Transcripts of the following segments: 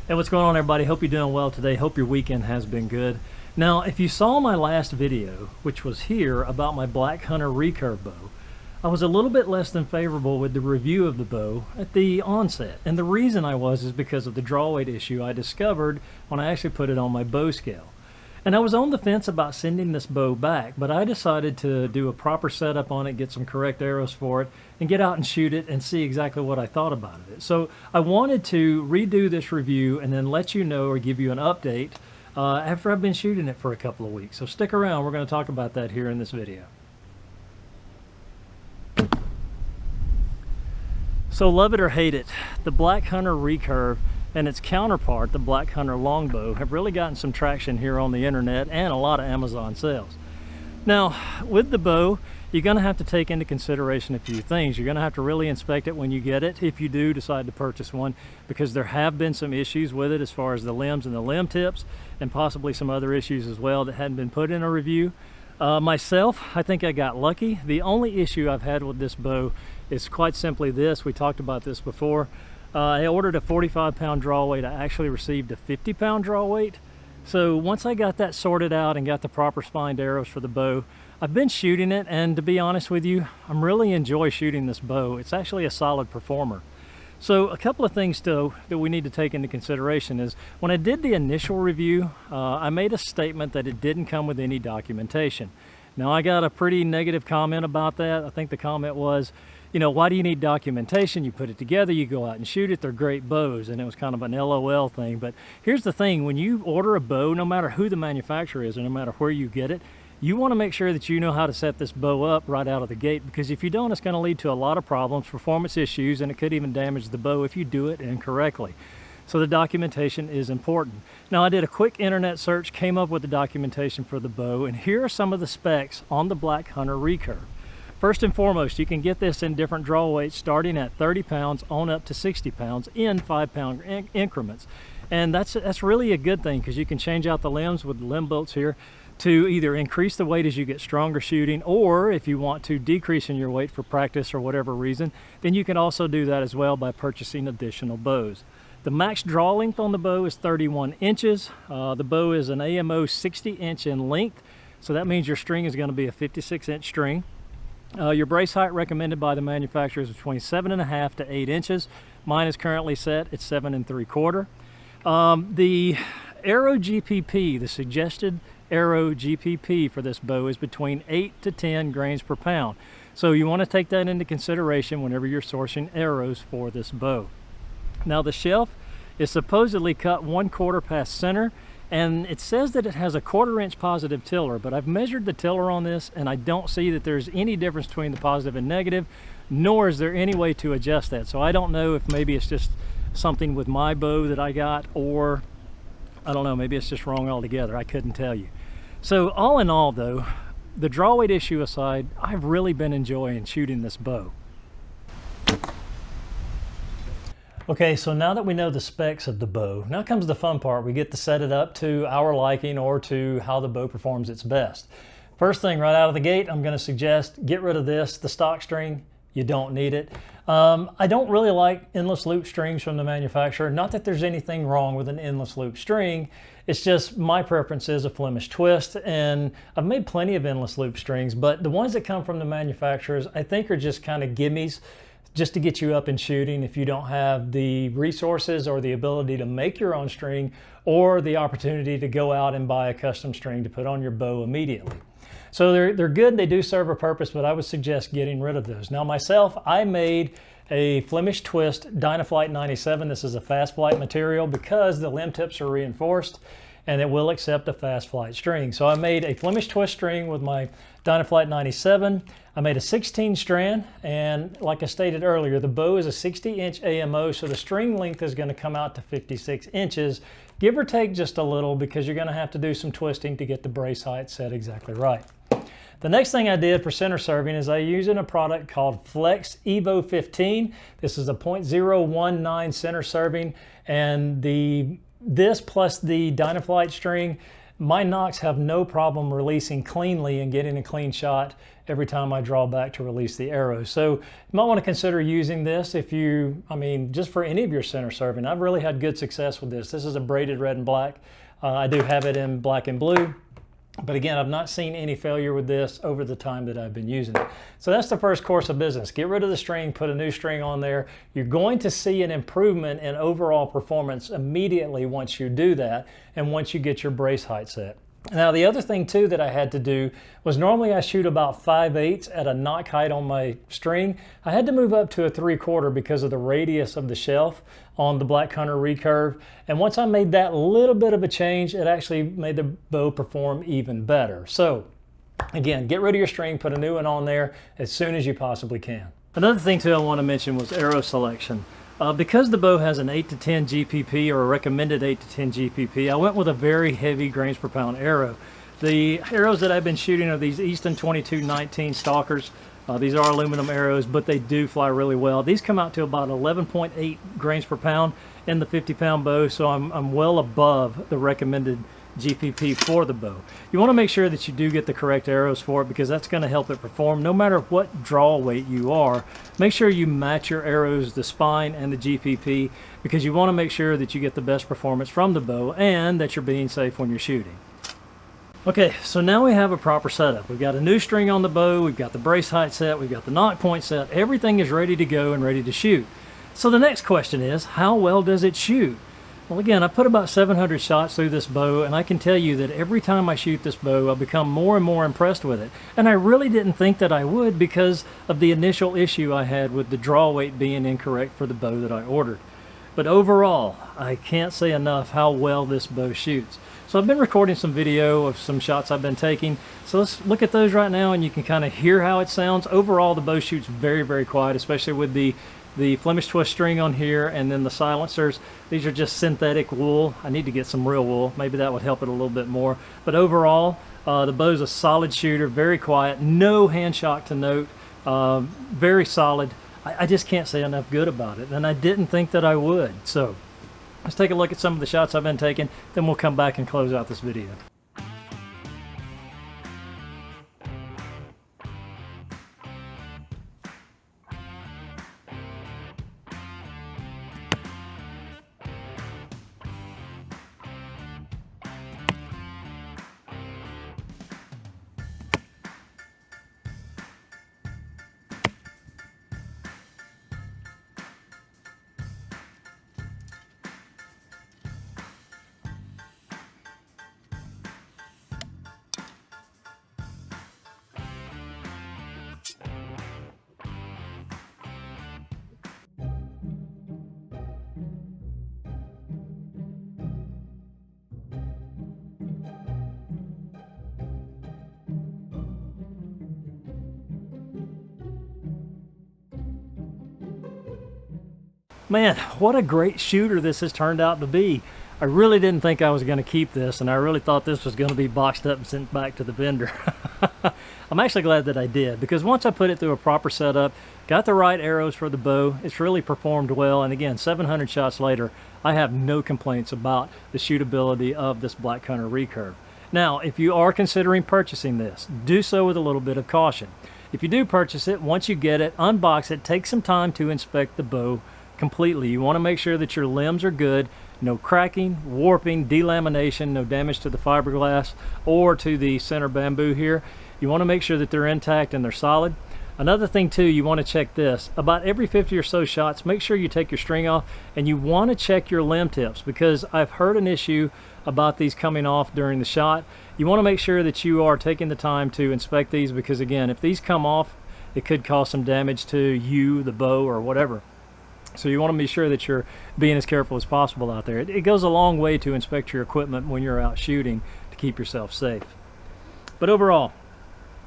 Hey, what's going on, everybody? Hope you're doing well today. Hope your weekend has been good. Now, if you saw my last video, which was here about my Black Hunter Recurve bow, I was a little bit less than favorable with the review of the bow at the onset. And the reason I was is because of the draw weight issue I discovered when I actually put it on my bow scale. And I was on the fence about sending this bow back, but I decided to do a proper setup on it, get some correct arrows for it, and get out and shoot it and see exactly what I thought about it. So I wanted to redo this review and then let you know or give you an update after I've been shooting it for a couple of weeks. So stick around, we're going to talk about that here in this video. So love it or hate it, the Black Hunter Recurve and its counterpart, the Black Hunter Longbow, have really gotten some traction here on the internet and a lot of Amazon sales. Now, with the bow, you're going to have to take into consideration a few things. You're going to have to really inspect it when you get it, if you do decide to purchase one, because there have been some issues with it as far as the limbs and the limb tips, and possibly some other issues as well that hadn't been put in a review. Myself, I think I got lucky. The only issue I've had with this bow is quite simply this. We talked about this before. I ordered a 45-pound draw weight. I actually received a 50-pound draw weight. So once I got that sorted out and got the proper spined arrows for the bow, I've been shooting it, and to be honest with you, I'm really enjoy shooting this bow. It's actually a solid performer. So a couple of things though that we need to take into consideration is when I did the initial review, I made a statement that it didn't come with any documentation. Now I got a pretty negative comment about that. I think the comment was, you know, why do you need documentation? You put it together, you go out and shoot it, they're great bows. And it was kind of an LOL thing. But here's the thing, when you order a bow, no matter who the manufacturer is, or no matter where you get it, you want to make sure that you know how to set this bow up right out of the gate, because if you don't, it's going to lead to a lot of problems, performance issues, and it could even damage the bow if you do it incorrectly. So the documentation is important. Now I did a quick internet search, came up with the documentation for the bow, and here are some of the specs on the Black Hunter Recurve. First and foremost, you can get this in different draw weights starting at 30 pounds on up to 60 pounds in 5-pound increments. And that's really a good thing, because you can change out the limbs with the limb bolts here to either increase the weight as you get stronger shooting, or if you want to decrease in your weight for practice or whatever reason, then you can also do that as well by purchasing additional bows. The max draw length on the bow is 31 inches. The bow is an AMO 60-inch in length, so that means your string is going to be a 56-inch string. Your brace height recommended by the manufacturer is between 7.5 to 8 inches. Mine is currently set at 7 3/4. The arrow GPP, the suggested arrow GPP for this bow, is between 8 to 10 grains per pound. So you want to take that into consideration whenever you're sourcing arrows for this bow. Now the shelf is supposedly cut 1/4 past center, and it says that it has a 1/4 inch positive tiller, but I've measured the tiller on this and I don't see that there's any difference between the positive and negative, nor is there any way to adjust that. So I don't know if maybe it's just something with my bow that I got, or I don't know, maybe it's just wrong altogether. I couldn't tell you. So all in all though, the draw weight issue aside, I've really been enjoying shooting this bow. Okay, so now that we know the specs of the bow, now comes the fun part. We get to set it up to our liking or to how the bow performs its best. First thing right out of the gate, I'm going to suggest get rid of this, the stock string. You don't need it. I don't really like endless loop strings from the manufacturer. Not that there's anything wrong with an endless loop string. It's just my preference is a Flemish twist, and I've made plenty of endless loop strings, but the ones that come from the manufacturers I think are just kind of gimmies, just to get you up and shooting if you don't have the resources or the ability to make your own string, or the opportunity to go out and buy a custom string to put on your bow immediately. So they're good, they do serve a purpose, but I would suggest getting rid of those. Now myself, I made a Flemish twist Dynaflight 97. This is a fast flight material because the limb tips are reinforced and it will accept a fast flight string. So I made a Flemish twist string with my Dynaflight 97. I made a 16 strand, and like I stated earlier, the bow is a 60-inch AMO, so the string length is going to come out to 56 inches, give or take just a little, because you're going to have to do some twisting to get the brace height set exactly right. The next thing I did for center serving is I used a product called Flex Evo 15. This is a 0.019 center serving, and this plus the Dynaflight string my nocks have no problem releasing cleanly and getting a clean shot every time I draw back to release the arrow. So you might want to consider using this if you, just for any of your center serving. I've really had good success with this. This is a braided red and black. I do have it in black and blue. But again, I've not seen any failure with this over the time that I've been using it. So that's the first course of business. Get rid of the string, put a new string on there. You're going to see an improvement in overall performance immediately once you do that and once you get your brace height set. Now, the other thing too that I had to do was normally I shoot about 5/8 at a nock height on my string. I had to move up to a 3/4 because of the radius of the shelf on the Black Hunter Recurve. And once I made that little bit of a change, it actually made the bow perform even better. So again, get rid of your string, put a new one on there as soon as you possibly can. Another thing too I want to mention was arrow selection. Because the bow has an 8 to 10 GPP or a recommended 8 to 10 GPP, I went with a very heavy grains per pound arrow. The arrows that I've been shooting are these Easton 2219 Stalkers. These are aluminum arrows, but they do fly really well. These come out to about 11.8 grains per pound in the 50-pound bow, so I'm well above the recommended GPP for the bow. You want to make sure that you do get the correct arrows for it because that's going to help it perform no matter what draw weight you are. Make sure you match your arrows, the spine and the GPP, because you want to make sure that you get the best performance from the bow and that you're being safe when you're shooting. Okay, so now we have a proper setup. We've got a new string on the bow, we've got the brace height set, we've got the nock point set, everything is ready to go and ready to shoot. So the next question is, how well does it shoot? Well, again, I put about 700 shots through this bow, and I can tell you that every time I shoot this bow, I become more and more impressed with it. And I really didn't think that I would because of the initial issue I had with the draw weight being incorrect for the bow that I ordered. But overall, I can't say enough how well this bow shoots. So I've been recording some video of some shots I've been taking. So let's look at those right now, and you can kind of hear how it sounds. Overall, the bow shoots very, very quiet, especially with the Flemish twist string on here and then the silencers. These are just synthetic wool. I need to get some real wool. Maybe that would help it a little bit more. But overall, the bow's a solid shooter, very quiet, no hand shock to note, very solid. I just can't say enough good about it, and I didn't think that I would. So let's take a look at some of the shots I've been taking, then we'll come back and close out this video. Man, what a great shooter this has turned out to be. I really didn't think I was going to keep this, and I really thought this was going to be boxed up and sent back to the vendor. I'm actually glad that I did, because once I put it through a proper setup, got the right arrows for the bow, it's really performed well, and again, 700 shots later, I have no complaints about the shootability of this Black Hunter Recurve. Now, if you are considering purchasing this, do so with a little bit of caution. If you do purchase it, once you get it, unbox it, take some time to inspect the bow completely. You want to make sure that your limbs are good, no cracking, warping, delamination, no damage to the fiberglass or to the center bamboo here. You want to make sure that they're intact and they're solid. Another thing too, you want to check this. About every 50 or so shots, make sure you take your string off, and you want to check your limb tips, because I've heard an issue about these coming off during the shot. You want to make sure that you are taking the time to inspect these, because again, if these come off, it could cause some damage to you, the bow, or whatever. So you want to be sure that you're being as careful as possible out there. It goes a long way to inspect your equipment when you're out shooting to keep yourself safe. But overall,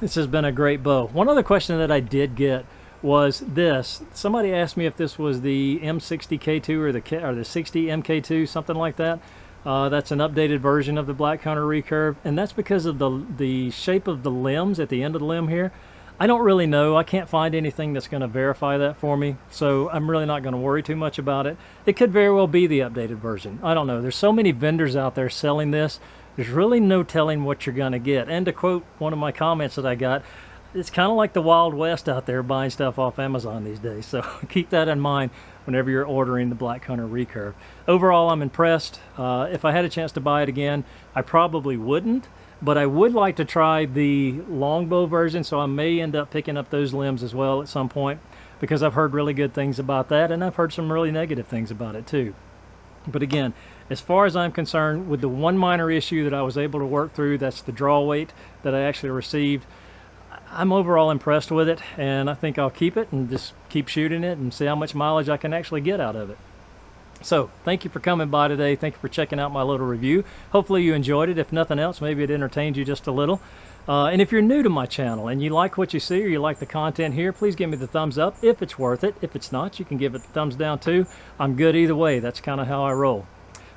this has been a great bow. One other question that I did get was this. Somebody asked me if this was the M60K2 or the 60 MK2, something like that. That's an updated version of the Black Hunter Recurve, and that's because of the shape of the limbs at the end of the limb here. I don't really know. I can't find anything that's going to verify that for me, so I'm really not going to worry too much about it. It could very well be the updated version. I don't know. There's so many vendors out there selling this there's really no telling what you're going to get. And to quote one of my comments that I got, it's kind of like the Wild West out there buying stuff off Amazon these days. So keep that in mind whenever you're ordering the Black Hunter Recurve. Overall, I'm impressed. If I had a chance to buy it again, I probably wouldn't, but I would like to try the longbow version, so I may end up picking up those limbs as well at some point, because I've heard really good things about that, and I've heard some really negative things about it too. But again, as far as I'm concerned, with the one minor issue that I was able to work through, that's the draw weight that I actually received, I'm overall impressed with it, and I think I'll keep it and just keep shooting it and see how much mileage I can actually get out of it. So thank you for coming by today. Thank you for checking out my little review. Hopefully you enjoyed it. If nothing else, maybe it entertained you just a little. And if you're new to my channel and you like what you see or you like the content here, please give me the thumbs up if it's worth it. If it's not, you can give it the thumbs down too. I'm good either way. That's kind of how I roll.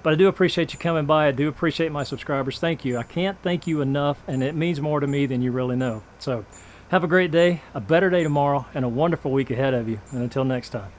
But I do appreciate you coming by. I do appreciate my subscribers. Thank you. I can't thank you enough, and it means more to me than you really know. So have a great day, a better day tomorrow, and a wonderful week ahead of you. And until next time.